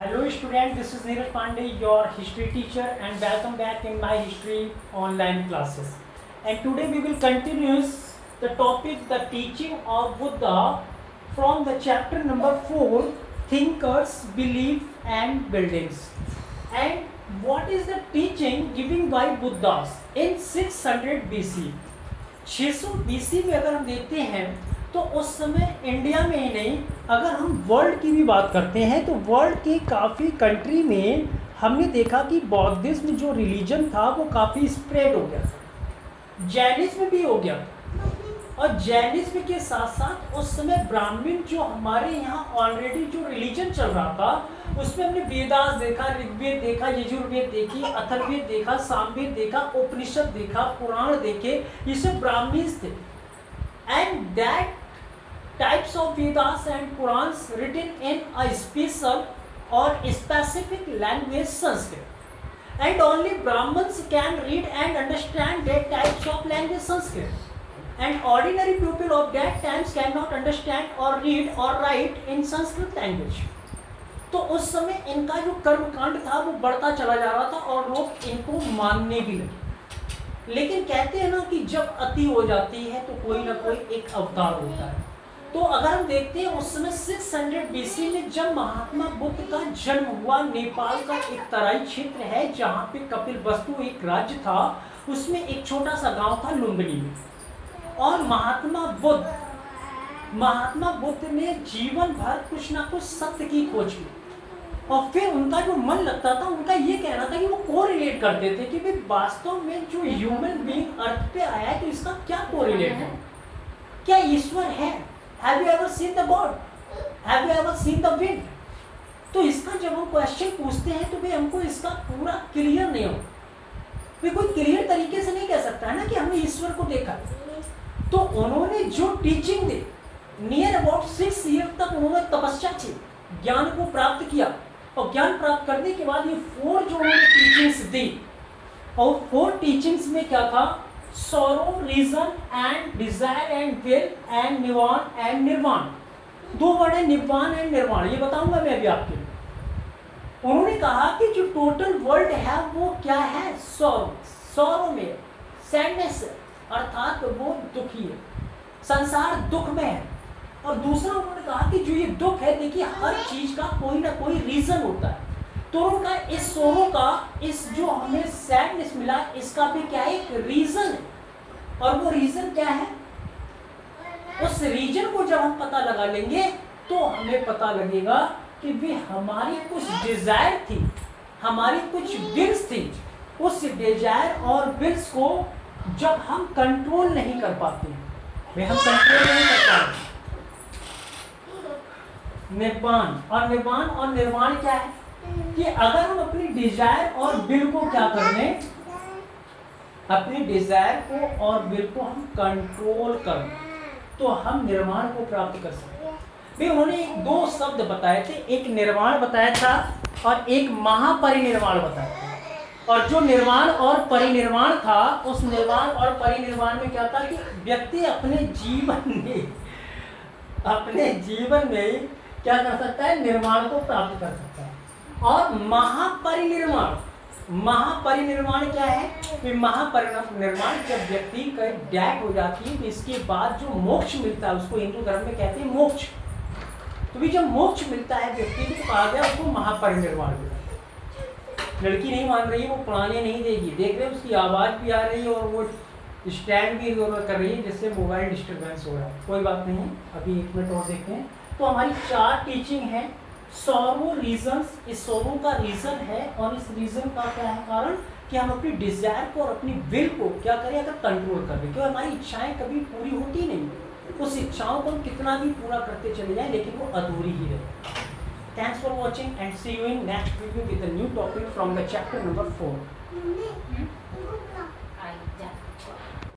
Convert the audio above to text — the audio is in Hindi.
Hello student, this is Neeraj Pandey, your history teacher, and welcome back in my history online classes. And today we will continue the topic, the teaching of Buddha from the chapter number 4, Thinkers, Belief and Buildings. And what is the teaching given by Buddhas in 600 BC? 600 BC में अगर हम देखते हैं तो उस समय इंडिया में ही नहीं, अगर हम वर्ल्ड की भी बात करते हैं तो वर्ल्ड की काफ़ी कंट्री में हमने देखा कि बौद्धिज्म जो रिलीजन था वो काफ़ी स्प्रेड हो गया था, जैनिज्म भी हो गया। और जैनिज्म के साथ साथ उस समय ब्राह्मण जो हमारे यहाँ ऑलरेडी जो रिलीजन चल रहा था उसमें हमने वेदास देखा, ऋग्वेद देखा, यजुर्वेद देखी, अथर्ववेद देखा, सामवेद देखा, उपनिषद देखा, पुराण देखे, ये सब ब्राह्मणीज थे। And that types of Vedas and Purans written in a special or specific language Sanskrit, and only Brahmins can read and understand that types of language Sanskrit, and ordinary people of that times cannot understand or read or write in Sanskrit language. तो उस समय इनका जो कर्मकांड था वो बढ़ता चला जा रहा था और लोग इनको मानने भी लगे। लेकिन कहते हैं ना कि जब अति हो जाती है तो कोई ना कोई एक अवतार होता है। तो अगर हम देखते हैं उस समय 600 BC में जब महात्मा बुद्ध का जन्म हुआ, नेपाल का एक तराई क्षेत्र है जहाँ पे कपिलवस्तु एक राज्य था, उसमें एक छोटा सा गांव था लुम्बिनी में। और महात्मा बुद्ध ने जीवन भर कुछ ना कुछ सत्य की खोज की और फिर उनका जो मन लगता था, उनका ये कहना था कि वो कोरिलेट करते थे कि भाई वास्तव में जो ह्यूमन बीइंग अर्थ पे आया है तो इसका क्या कोरिलेट है, क्या ईश्वर है? Have you ever seen the God? Have you ever seen the wind? तो इसका जब हम क्वेश्चन पूछते हैं तो भाई हमको इसका पूरा क्लियर नहीं हो, भाई कोई क्लियर तरीके से नहीं कह सकता है ना कि हमने ईश्वर को देखा। तो उन्होंने जो teaching the, near about 6 year तक उन्होंने तपस्या की, ज्ञान को प्राप्त किया और ज्ञान प्राप्त करने के बाद ये 4 जो उन्होंने टीचिंग्स दी, और 4 टीचिंग्स में क्या था? Sorrow, reason and desire and will and निवान एंड निर्वाण। 2 वर्ड है, निवान एंड निर्वाण, ये बताऊंगा मैं अभी आपके लिए। उन्होंने कहा कि जो टोटल वर्ल्ड है वो क्या है? सॉरो में सैडनेस है, अर्थात वो दुखी है, संसार दुख में है। और दूसरा उन्होंने कहा कि जो ये दुख है, देखिए हर चीज का कोई ना कोई रीजन होता है। तो उनका इस सोरो का, इस जो हमें सैडनेस मिला, इसका भी क्या एक रीजन है। और वो रीजन क्या है? उस रीजन को जब हम पता लगा लेंगे तो हमें पता लगेगा कि भी हमारी कुछ डिजायर थी, हमारी कुछ विल्स थी, उस डिजायर और विल्स को जब हम कंट्रोल नहीं कर पाते, हम कंट्रोल नहीं कर पाते। निर्वाण और निर्वाण क्या है कि अगर हम अपनी डिजायर और विल को क्या कर लें, अपनी डिजायर को और विल को हम कंट्रोल कर तो हम निर्वाण को प्राप्त कर सकते हैं। भी उन्होंने 2 शब्द बताए थे, एक निर्वाण बताया था और एक महापरिनिर्वाण बताया था। और जो निर्वाण और परिनिर्वाण था, उस निर्वाण और परिनिर्वाण में क्या था कि व्यक्ति अपने जीवन में क्या कर सकता है? निर्वाण को प्राप्त कर सकता है। और महापरिनिर्वाण क्या है कि महापरिनिर्वाण जब व्यक्ति का डेथ हो जाती है तो इसके बाद जो मोक्ष मिलता है उसको हिंदू धर्म में कहते हैं मोक्ष। तो भी जब मोक्ष मिलता है व्यक्ति को, तो कहा गया उसको महापरिनिर्वाण मिला। लड़की नहीं मान रही है, वो पढ़ाने नहीं देगी, देख रहे हैं उसकी आवाज़ भी आ रही है और वो स्टैंड भी कर रही है जिससे मोबाइल डिस्टर्बेंस हो रहा है। कोई बात नहीं, अभी 1 मिनट और देखते हैं। तो हमारी 4 टीचिंग है। सॉरो, रीजंस, इस सॉरो का रीजन है और इस रीजन का क्या है कारण कि हम अपनी डिजायर को और अपनी विल को क्या करें, अगर कंट्रोल कर दें, क्योंकि हमारी इच्छाएं कभी पूरी होती नहीं। उस इच्छाओं को हम कितना भी पूरा करते चले जाएं लेकिन वो अधूरी ही रहे। Thanks for watching and see you in next video with a new topic from the chapter number 4।